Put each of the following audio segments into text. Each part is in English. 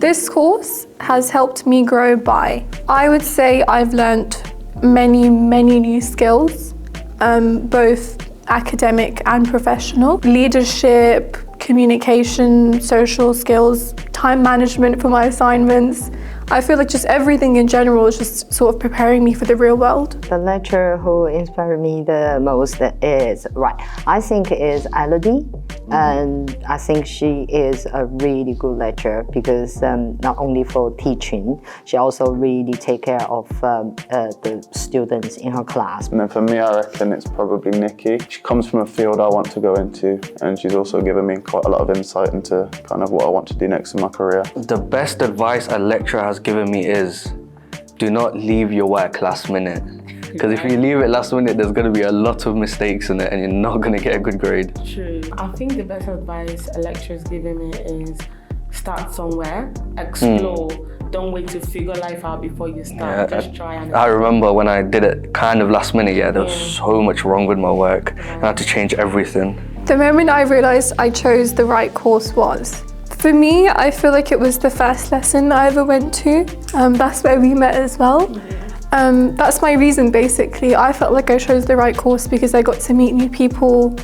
This course has helped me grow by, I would say I've learnt many new skills, both academic and professional. Leadership, communication, social skills, time management for my assignments. I feel like just everything in general is just sort of preparing me for the real world. The lecturer who inspired me the most is, I think is Elodie. And I think she is a really good lecturer because not only for teaching, she also really take care of the students in her class. And then for me, I reckon it's probably Nikki. She comes from a field I want to go into, and she's also given me quite a lot of insight into kind of what I want to do next in my career. The best advice a lecturer has given me is do not leave your work last minute. Because if you leave it last minute, there's going to be a lot of mistakes in it and you're not going to get a good grade. True. I think the best advice a lecturer's given me is start somewhere, explore. Don't wait to figure life out before you start. Just try and I remember when I did it kind of last minute, there was so much wrong with my work. I had to change everything. The moment I realised I chose the right course was, for me, I feel like it was the first lesson I ever went to. That's where we met as well. That's my reason basically. I felt like I chose the right course because I got to meet new people.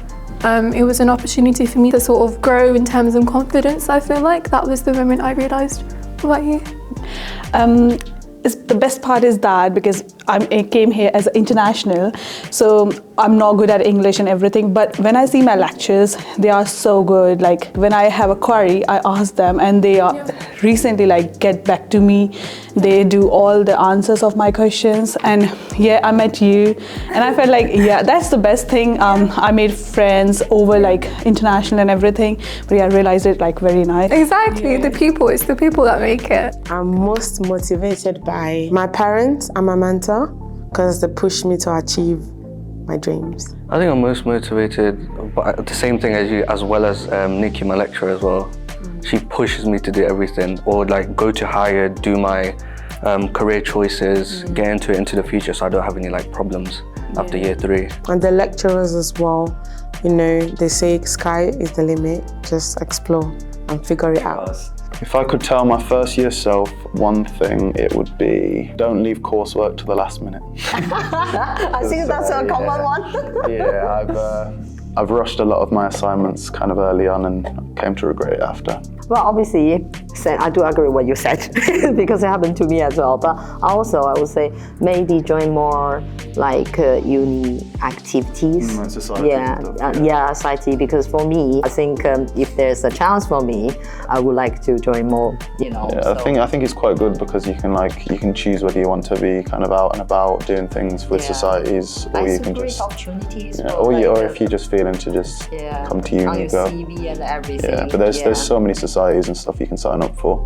It was an opportunity for me to sort of grow in terms of confidence, I feel like. That was the moment I realised. What about you? The best part is that because I came here as an international, so I'm not good at English and everything, but when I see my lectures, they are so good. Like when I have a query, I ask them and they are recently get back to me. They do all the answers of my questions, and I met you and I felt like that's the best thing. I made friends over international and everything, but I realized it very nice. Exactly, it's the people that make it. I'm most motivated by my parents and my mentor because they push me to achieve my dreams. I think I'm most motivated by the same thing as you, as well as Nikki, my lecturer as well. She pushes me to do everything, or go to higher, do my career choices, get into the future so I don't have any problems after year 3. And the lecturers as well, they say sky is the limit, just explore and figure it out. If I could tell my first year self one thing, it would be don't leave coursework to the last minute. I think that's a common one. I've rushed a lot of my assignments kind of early on and came to regret it after. Well, obviously, I do agree with what you said because it happened to me as well. But also, I would say maybe join more uni activities. Society. Society. Because for me, I think if there's a chance for me, I would like to join more. I think it's quite good because you can choose whether you want to be kind of out and about doing things with societies, or you can just opportunities. Or if you're just feeling to just come to uni, on your go. CV and everything. Yeah, but there's so many societies and stuff you can sign up for.